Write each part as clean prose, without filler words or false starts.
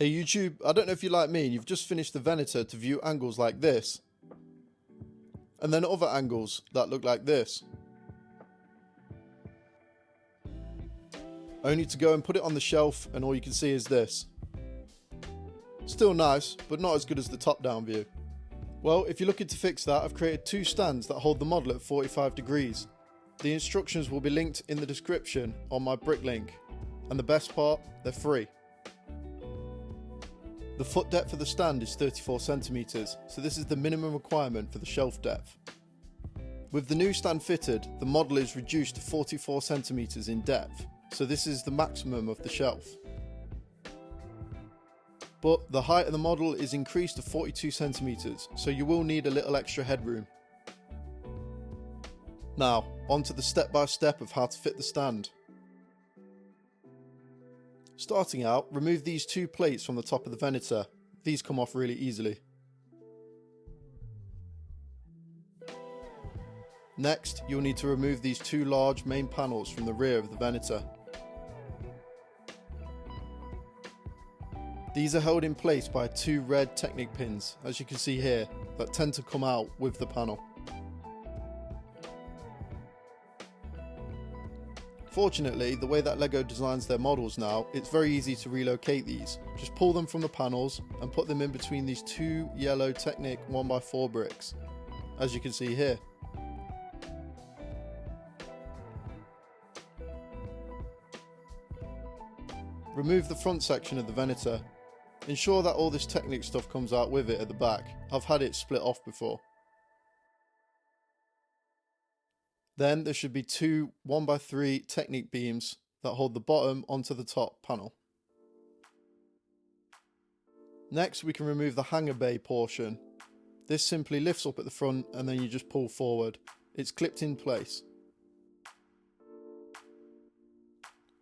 Hey YouTube, I don't know if you're like me and you've just finished the Venator to view angles like this. And then other angles that look like this. Only to go and put it on the shelf and all you can see is this. Still nice, but not as good as the top down view. Well, if you're looking to fix that, I've created two stands that hold the model at 45 degrees. The instructions will be linked in the description on my brick link. And the best part, they're free. The foot depth of the stand is 34 centimeters, so this is the minimum requirement for the shelf depth. With the new stand fitted, the model is reduced to 44 centimeters in depth, so this is the maximum of the shelf. But the height of the model is increased to 42 centimeters, so you will need a little extra headroom. Now, on to the step-by-step of how to fit the stand. Starting out, remove these two plates from the top of the Venator. These come off really easily. Next, you'll need to remove these two large main panels from the rear of the Venator. These are held in place by two red Technic pins, as you can see here, that tend to come out with the panel. Fortunately, the way that LEGO designs their models now, it's very easy to relocate these. Just pull them from the panels and put them in between these two yellow Technic 1x4 bricks, as you can see here. Remove the front section of the Venator. Ensure that all this Technic stuff comes out with it at the back. I've had it split off before. Then there should be two 1x3 Technic beams that hold the bottom onto the top panel. Next we can remove the hanger bay portion. This simply lifts up at the front and then you just pull forward. It's clipped in place.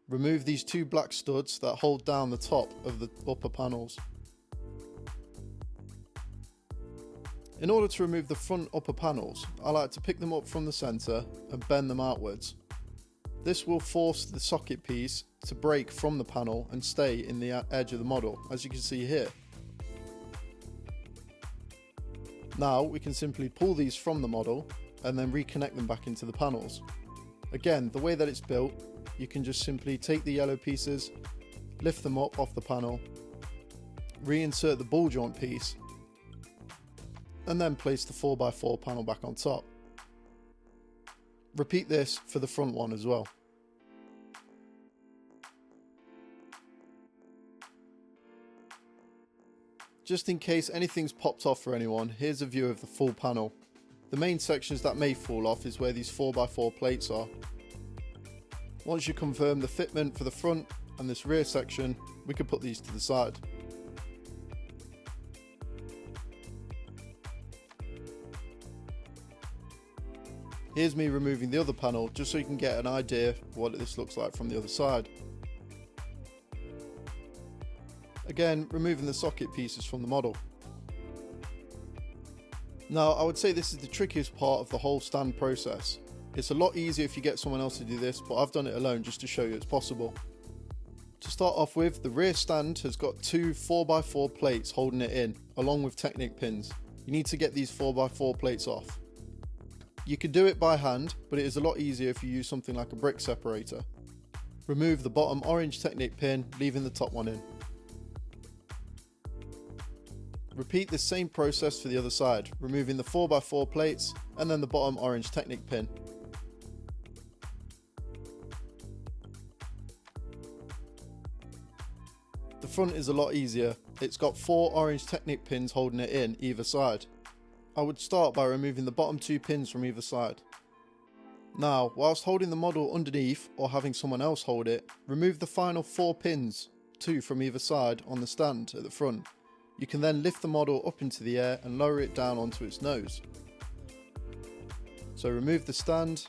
Remove these two black studs that hold down the top of the upper panels. In order to remove the front upper panels, I like to pick them up from the centre and bend them outwards. This will force the socket piece to break from the panel and stay in the edge of the model, as you can see here. Now we can simply pull these from the model and then reconnect them back into the panels. Again, the way that it's built, you can just simply take the yellow pieces, lift them up off the panel, reinsert the ball joint piece, and then place the 4x4 panel back on top. Repeat this for the front one as well. Just in case anything's popped off for anyone, here's a view of the full panel. The main sections that may fall off is where these 4x4 plates are. Once you confirm the fitment for the front and this rear section, we can put these to the side. Here's me removing the other panel just so you can get an idea of what this looks like from the other side. Again, removing the socket pieces from the model. Now, I would say this is the trickiest part of the whole stand process. It's a lot easier if you get someone else to do this, but I've done it alone just to show you it's possible. To start off with, the rear stand has got two 4x4 plates holding it in, along with Technic pins. You need to get these 4x4 plates off. You can do it by hand, but it is a lot easier if you use something like a brick separator. Remove the bottom orange Technic pin, leaving the top one in. Repeat the same process for the other side, removing the 4x4 plates and then the bottom orange Technic pin. The front is a lot easier. It's got 4 orange Technic pins holding it in either side. I would start by removing the bottom 2 pins from either side. Now, whilst holding the model underneath or having someone else hold it, remove the final 4 pins, 2 from either side on the stand at the front. You can then lift the model up into the air and lower it down onto its nose. So remove the stand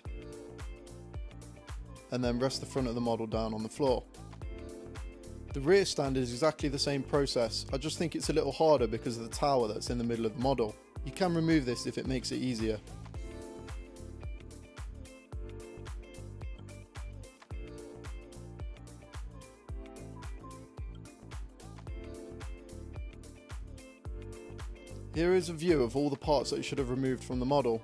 and then rest the front of the model down on the floor. The rear stand is exactly the same process. I just think it's a little harder because of the tower that's in the middle of the model. You can remove this if it makes it easier. Here is a view of all the parts that you should have removed from the model.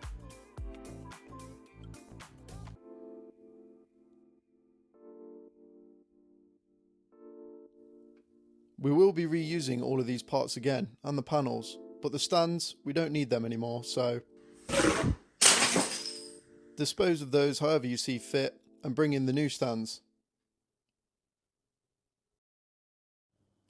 We will be reusing all of these parts again, and the panels, but the stands, we don't need them anymore, so dispose of those however you see fit and bring in the new stands.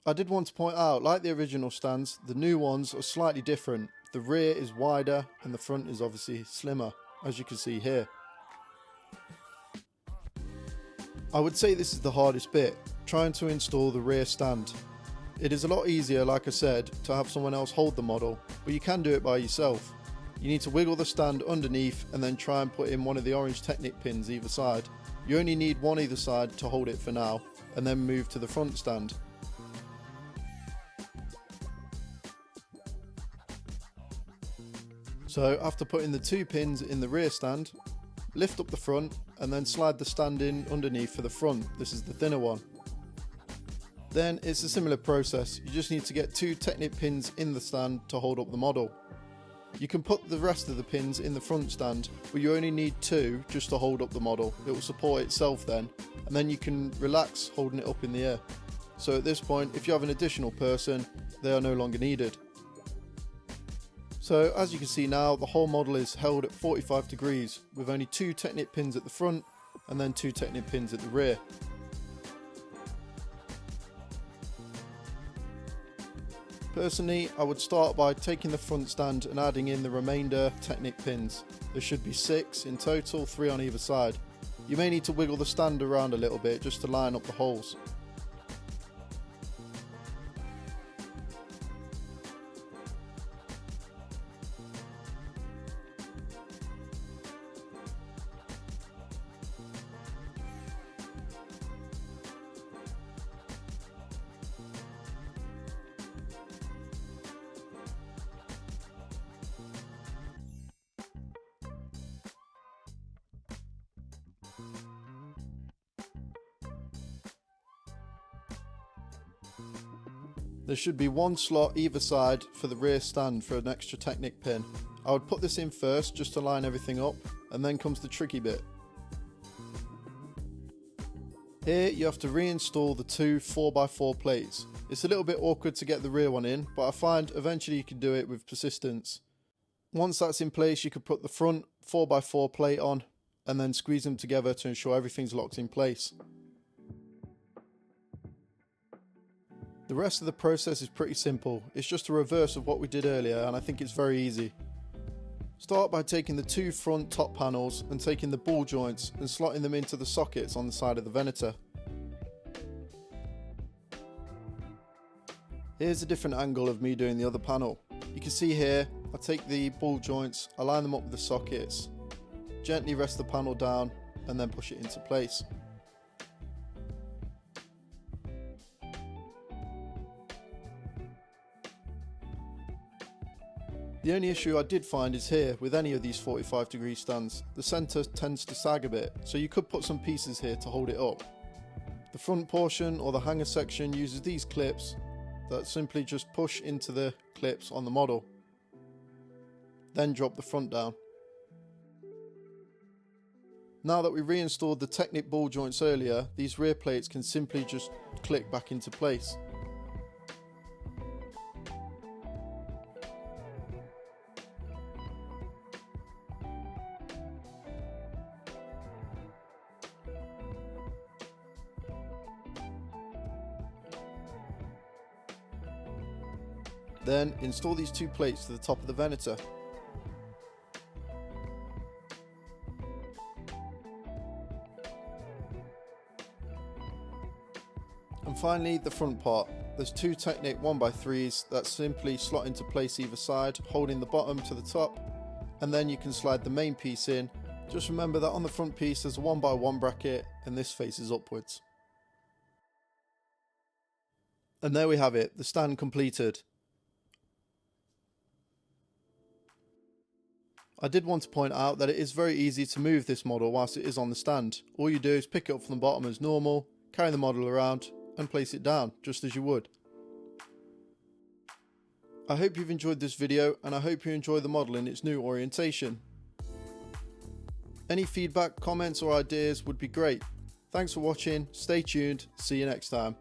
I did want to point out, like the original stands, the new ones are slightly different. The rear is wider and the front is obviously slimmer, as you can see here. I would say this is the hardest bit, trying to install the rear stand. It is a lot easier, like I said, to have someone else hold the model, but you can do it by yourself. You need to wiggle the stand underneath and then try and put in one of the orange Technic pins either side. You only need one either side to hold it for now, and then move to the front stand. So after putting the 2 pins in the rear stand, lift up the front and then slide the stand in underneath for the front. This is the thinner one. Then it's a similar process, you just need to get 2 Technic pins in the stand to hold up the model. You can put the rest of the pins in the front stand, but you only need 2 just to hold up the model. It will support itself then, and then you can relax holding it up in the air. So at this point, if you have an additional person, they are no longer needed. So as you can see now, the whole model is held at 45 degrees with only 2 Technic pins at the front and then 2 Technic pins at the rear. Personally, I would start by taking the front stand and adding in the remainder Technic pins. There should be 6 in total, 3 on either side. You may need to wiggle the stand around a little bit just to line up the holes. There should be 1 slot either side for the rear stand for an extra Technic pin. I would put this in first just to line everything up, and then comes the tricky bit. Here you have to reinstall the 2 4x4 plates. It's a little bit awkward to get the rear one in, but I find eventually you can do it with persistence. Once that's in place, you could put the front 4x4 plate on and then squeeze them together to ensure everything's locked in place. The rest of the process is pretty simple. It's just a reverse of what we did earlier, and I think it's very easy. Start by taking the 2 front top panels and taking the ball joints and slotting them into the sockets on the side of the Venator. Here's a different angle of me doing the other panel. You can see here, I take the ball joints, I line them up with the sockets, gently rest the panel down and then push it into place. The only issue I did find is here with any of these 45-degree stands. The centre tends to sag a bit, so you could put some pieces here to hold it up. The front portion or the hanger section uses these clips that simply just push into the clips on the model. Then drop the front down. Now that we reinstalled the Technic ball joints earlier, these rear plates can simply just click back into place. Then install these 2 plates to the top of the Venator. And finally the front part. There's 2 Technic 1x3s that simply slot into place either side, holding the bottom to the top, and then you can slide the main piece in. Just remember that on the front piece there's a 1x1 bracket and this faces upwards. And there we have it, the stand completed. I did want to point out that it is very easy to move this model whilst it is on the stand. All you do is pick it up from the bottom as normal, carry the model around and place it down just as you would. I hope you've enjoyed this video and I hope you enjoy the model in its new orientation. Any feedback, comments or ideas would be great. Thanks for watching, stay tuned, see you next time.